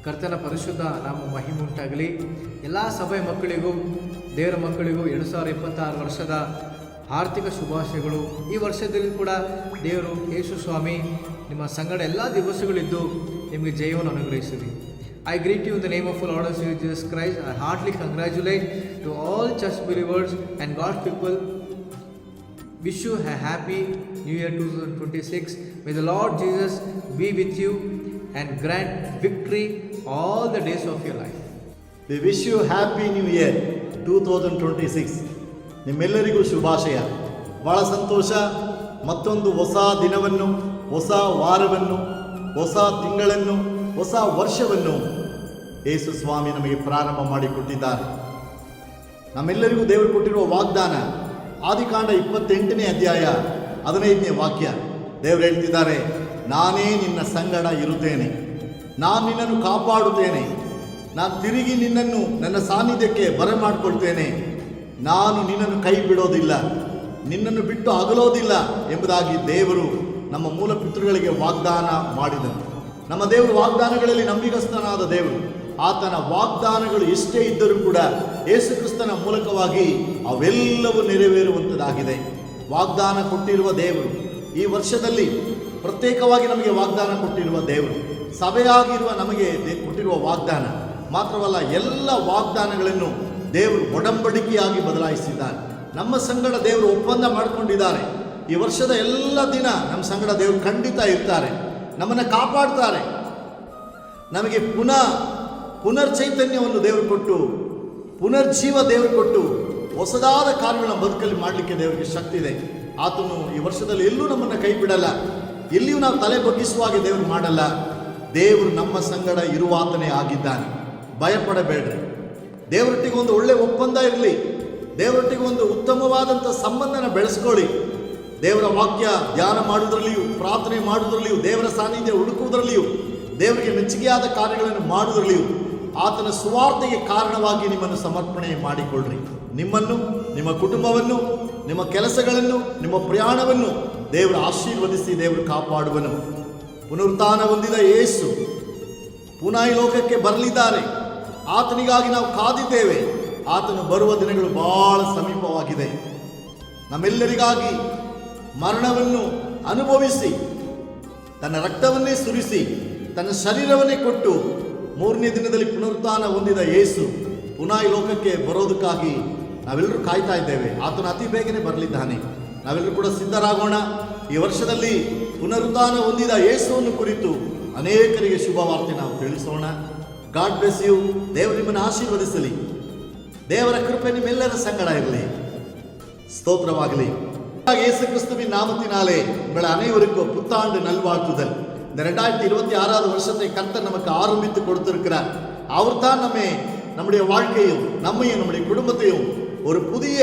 ಕರ್ತನ ಪರಿಶುದ್ಧ ನಾಮ ಮಹಿಮೆ ಉಂಟಾಗಲಿ. ಎಲ್ಲ ಸಭೆ ಮಕ್ಕಳಿಗೂ ದೇವರ ಮಕ್ಕಳಿಗೂ 2026 ವರ್ಷದ ಆರ್ಥಿಕ ಶುಭಾಶಯಗಳು. ಈ ವರ್ಷದಲ್ಲಿ ಕೂಡ ದೇವರು ಯೇಸು ಸ್ವಾಮಿ ನಿಮ್ಮ ಸಂಗಡ ಎಲ್ಲ ದಿವಸಗಳಿದ್ದು ನಿಮಗೆ ಜಯವನ್ನು ಅನುಗ್ರಹಿಸಲಿ. I greet you in the name of our Lord and Savior Jesus Christ. I heartily congratulate to all church believers and God's people. Wish you a happy New Year 2026. May the Lord Jesus be with you and grant victory all the days of your life. We wish you happy New Year 2026. ನಿಮ್ಮೆಲ್ಲರಿಗೂ ಶುಭಾಶಯ. ಬಹಳ ಸಂತೋಷ. ಮತ್ತೊಂದು ಹೊಸ ದಿನವನ್ನು, ಹೊಸ ವಾರವನ್ನು, ಹೊಸ ತಿಂಗಳನ್ನು, ಹೊಸ ವರ್ಷವನ್ನು ಯೇಸು ಸ್ವಾಮಿ ನಮಗೆ ಪ್ರಾರಂಭ ಮಾಡಿಕೊಟ್ಟಿದ್ದಾರೆ. ನಮ್ಮೆಲ್ಲರಿಗೂ ದೇವರು ಕೊಟ್ಟಿರುವ ವಾಗ್ದಾನ ಆದಿಕಾಂಡ 28ನೇ ಅಧ್ಯಾಯ 15ನೇ ವಾಕ್ಯ. ದೇವರು ಹೇಳ್ತಿದ್ದಾರೆ, ನಾನೇ ನಿನ್ನ ಸಂಗಡ ಇರುತ್ತೇನೆ, ನಾನು ನಿನ್ನನ್ನು ಕಾಪಾಡುತ್ತೇನೆ, ನಾನು ತಿರುಗಿ ನಿನ್ನನ್ನು ನನ್ನ ಸಾನ್ನಿಧ್ಯಕ್ಕೆ ಬರಮಾಡಿಕೊಳ್ತೇನೆ, ನಾನು ನಿನ್ನನ್ನು ಕೈ ಬಿಡೋದಿಲ್ಲ, ನಿನ್ನನ್ನು ಬಿಟ್ಟು ಅಗಲೋದಿಲ್ಲ ಎಂಬುದಾಗಿ ದೇವರು ನಮ್ಮ ಮೂಲ ಪಿತೃಗಳಿಗೆ ವಾಗ್ದಾನ ಮಾಡಿದನು. ನಮ್ಮ ದೇವರು ವಾಗ್ದಾನಗಳಲ್ಲಿ ನಂಬಿಗಸ್ತನಾದ ದೇವರು. ಆತನ ವಾಗ್ದಾನಗಳು ಎಷ್ಟೇ ಇದ್ದರೂ ಕೂಡ ಯೇಸು ಕ್ರಿಸ್ತನ ಮೂಲಕವಾಗಿ ಅವೆಲ್ಲವೂ ನೆರವೇರುವಂಥದ್ದಾಗಿದೆ. ವಾಗ್ದಾನ ಕೊಟ್ಟಿರುವ ದೇವರು ಈ ವರ್ಷದಲ್ಲಿ ಪ್ರತ್ಯೇಕವಾಗಿ ನಮಗೆ ವಾಗ್ದಾನ ಕೊಟ್ಟಿರುವ ದೇವರು, ಸಭೆಯಾಗಿರುವ ನಮಗೆ ಕೊಟ್ಟಿರುವ ವಾಗ್ದಾನ ಮಾತ್ರವಲ್ಲ, ಎಲ್ಲ ವಾಗ್ದಾನಗಳನ್ನು ದೇವರು ಒಡಂಬಡಿಕೆಯಾಗಿ ಬದಲಾಯಿಸಿದ್ದಾರೆ. ನಮ್ಮ ಸಂಗಡ ದೇವರು ಒಪ್ಪಂದ ಮಾಡಿಕೊಂಡಿದ್ದಾರೆ. ಈ ವರ್ಷದ ಎಲ್ಲ ದಿನ ನಮ್ಮ ಸಂಗಡ ದೇವರು ಖಂಡಿತ ಇರ್ತಾರೆ, ನಮ್ಮನ್ನು ಕಾಪಾಡ್ತಾರೆ. ನಮಗೆ ಪುನರ್ಚೈತನ್ಯವನ್ನು ದೇವರು ಕೊಟ್ಟು, ಪುನರ್ಜೀವ ದೇವರು ಕೊಟ್ಟು, ಹೊಸದಾದ ಕಾರ್ಯಗಳನ್ನ ಬದುಕಲ್ಲಿ ಮಾಡಲಿಕ್ಕೆ ದೇವರಿಗೆ ಶಕ್ತಿ ಇದೆ. ಆತನು ಈ ವರ್ಷದಲ್ಲಿ ಎಲ್ಲೂ ನಮ್ಮನ್ನು ಕೈ ಬಿಡಲ್ಲ, ಎಲ್ಲಿಯೂ ನಾವು ತಲೆ ಬಗ್ಗಿಸುವಾಗೆ ದೇವರು ಮಾಡಲ್ಲ. ದೇವರು ನಮ್ಮ ಸಂಗಡ ಇರುವಾತನೇ ಆಗಿದ್ದಾನೆ. ಭಯಪಡಬೇಡ್ರಿ. ದೇವರೊಟ್ಟಿಗೆ ಒಂದು ಒಳ್ಳೆ ಒಪ್ಪಂದ ಇರಲಿ, ದೇವರೊಟ್ಟಿಗೆ ಒಂದು ಉತ್ತಮವಾದಂಥ ಸಂಬಂಧನ ಬೆಳೆಸ್ಕೊಳ್ಳಿ. ದೇವರ ವಾಕ್ಯ ಧ್ಯಾನ ಮಾಡುವುದರಲ್ಲಿಯೂ, ಪ್ರಾರ್ಥನೆ ಮಾಡುವುದರಲ್ಲಿಯೂ, ದೇವರ ಸಾನ್ನಿಧ್ಯ ಹುಡುಕುವುದರಲ್ಲಿಯೂ, ದೇವರಿಗೆ ಮೆಚ್ಚುಗೆಯಾದ ಕಾರ್ಯಗಳನ್ನು ಮಾಡುವುದರಲ್ಲಿಯೂ ಆತನ ಸುವಾರ್ತೆಗೆ ಕಾರಣವಾಗಿ ನಿಮ್ಮನ್ನು ಸಮರ್ಪಣೆ ಮಾಡಿಕೊಳ್ಳ್ರಿ. ನಿಮ್ಮನ್ನು, ನಿಮ್ಮ ಕುಟುಂಬವನ್ನು, ನಿಮ್ಮ ಕೆಲಸಗಳನ್ನು, ನಿಮ್ಮ ಪ್ರಯಾಣವನ್ನು ದೇವರು ಆಶೀರ್ವದಿಸಿ ದೇವರು ಕಾಪಾಡುವನು. ಪುನರುತ್ಥಾನ ಹೊಂದಿದ ಯೇಸು ಪುನಃ ಈ ಲೋಕಕ್ಕೆ ಬರಲಿದ್ದಾರೆ. ಆತನಿಗಾಗಿ ನಾವು ಕಾದಿದ್ದೇವೆ. ಆತನು ಬರುವ ದಿನಗಳು ಬಹಳ ಸಮೀಪವಾಗಿದೆ. ನಮ್ಮೆಲ್ಲರಿಗಾಗಿ ಮರಣವನ್ನು ಅನುಭವಿಸಿ, ತನ್ನ ರಕ್ತವನ್ನೇ ಸುರಿಸಿ, ತನ್ನ ಶರೀರವನ್ನೇ ಕೊಟ್ಟು 3ನೇ ದಿನದಲ್ಲಿ ಪುನರುತ್ಥಾನ ಹೊಂದಿದ ಯೇಸು ಪುನಃ ಈ ಲೋಕಕ್ಕೆ ಬರೋದಕ್ಕಾಗಿ ನಾವೆಲ್ಲರೂ ಕಾಯ್ತಾ ಇದ್ದೇವೆ. ಆತನು ಅತಿ ಬೇಗನೆ ಬರಲಿದ್ದಾನೆ. ನಾವೆಲ್ಲರೂ ಕೂಡ ಸಿದ್ಧರಾಗೋಣ. ಈ ವರ್ಷದಲ್ಲಿ ಪುನರುತ್ಥಾನ ಹೊಂದಿದ ಯೇಸುವನ್ನು ಕುರಿತು ಅನೇಕರಿಗೆ ಶುಭವಾರ್ತೆ ನಾವು ತಿಳಿಸೋಣ. God bless you. ದೇವರು ನಿಮ್ಮನ್ನು ಆಶೀರ್ವದಿಸಲಿ. ದೇವರ ಕೃಪೆ ನಿಮ್ಮೆಲ್ಲರ ಸಂಗಡ ಇರಲಿ. ஸ்தோத்திரமாகಲಿ. இயேசு கிறிஸ்துவின் நாமத்தினாலே உங்கள் அனைவருக்கும் புத்தாண்டு நல்வாழ்த்துதல். இந்த 2026வது வருஷத்தை கர்த்தர் நமக்கு ஆரம்பித்து கொடுத்திருக்கிறார். அவர் தான் நம்முடைய வாழ்க்கையும், நம்மையும், நம்முடைய குடும்பத்தையும் ஒரு புதிய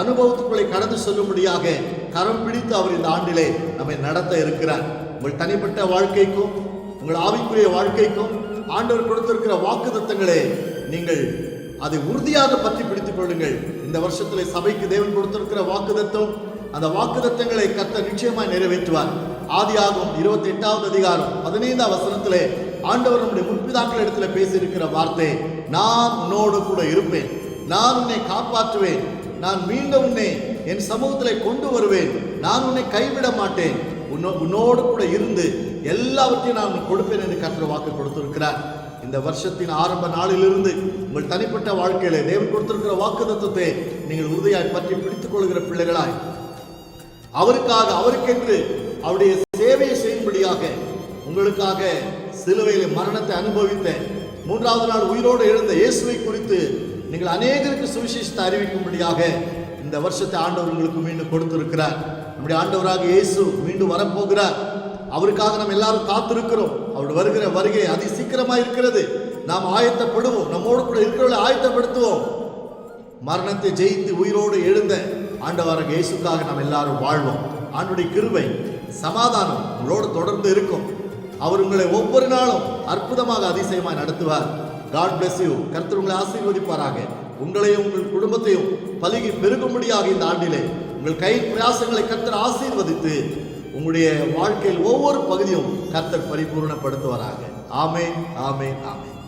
அனுபவத்துக்குள்ளே கடந்து செல்லும்படியாக கரம் பிடித்து அவர் இந்த ஆண்டிலே நம்மை நடத்த இருக்கிறார். உங்கள் தனிப்பட்ட வாழ்க்கைக்கும், உங்கள் ஆவிக்குரிய வாழ்க்கைக்கும் ஆண்டவர் கொடுத்திருக்கிற வாக்குத்தத்தங்களே நீங்கள் அதை உறுதியாக பற்றி பிடித்துக் கொள்ளுங்கள். இந்த வருஷத்திலே சபைக்கு தேவன் கொடுத்திருக்கிற வாக்குத்தத்தம், அந்த வாக்குத்தத்தங்களை கர்த்தர் நிச்சயமாய் நிறைவேற்றுவார். ஆதியாகமம் 28வது அதிகாரம் 15வது வசனத்திலே ஆண்டவர் நம்முடைய முற்பிதாக்கள் இடத்துல பேசியிருக்கிற வார்த்தை, நான் உன்னோடு கூட இருப்பேன், நான் உன்னை காப்பாற்றுவேன், நான் மீண்டும் உன்னை என் சமூகத்திலே கொண்டு வருவேன், நான் உன்னை கைவிட மாட்டேன், உன்னோடு கூட இருந்து எல்லாவற்றையும் நான் உனக்கு கொடுப்பேன் என்று கர்த்தர் வாக்கு கொடுத்திருக்கிறார். இந்த வருஷத்தின் ஆரம்ப நாளிலிருந்து உங்கள் தனிப்பட்ட வாழ்க்கையிலே தேவன் கொடுத்திருக்கிற வாக்குத்தத்தத்தை நீங்கள் உறுதியாய் பற்றி பிடித்துக் கொள்கிற பிள்ளைகளாய், அவருக்காக, அவருக்கென்று அவருடைய சேவையை செய்யும்படியாக, உங்களுக்காக சிலுவையிலே மரணத்தை அனுபவித்த 3வது நாள் உயிரோடு எழுந்த இயேசுவை குறித்து நீங்கள் அநேகருக்கு சுவிசேஷத்தை அறிவிக்கும்படியாக இந்த வருஷத்தை ஆண்டவர் உங்களுக்கு மீண்டும் கொடுத்திருக்கிறார். நம்முடைய ஆண்டவராக இயேசு மீண்டும் வரப்போகிறார். அவருக்காக நாம் எல்லாரும் காத்திருக்கிறோம். அவர் வருகிற வருகை அதி சீக்கிரமாக இருக்கிறது. நாம் ஆயத்தப்படுவோம். நம்மோடு கூட இருக்கிறவர்களை ஆயத்தப்படுத்துவோம். மரணத்தை ஜெயித்து உயிரோடு எழுந்த ஆண்டவராக இயேசுக்காக நாம் எல்லாரும் வாழ்வோம். ஆண்டவருடைய கிருபை, சமாதானம் உங்களோடு தொடர்ந்து இருக்கும். அவர் உங்களை ஒவ்வொரு நாளும் அற்புதமாக, அதிசயமாக நடத்துவார். God bless you. கர்த்தர் உங்களை ஆசீர்வதிப்பாராக. உங்களையும் உங்கள் குடும்பத்தையும் பலுகி பெருகும்படியாக இந்த ஆண்டிலே உங்கள் கை பிரயாசங்களை கர்த்தர் ஆசீர்வதித்து உங்களுடைய வாழ்க்கையில் ஒவ்வொரு பகுதியும் கர்த்தர் பரிபூர்ணப்படுத்துவாராக. ಆಮೇನ್ ಆಮೇನ್ ಆಮೇನ್.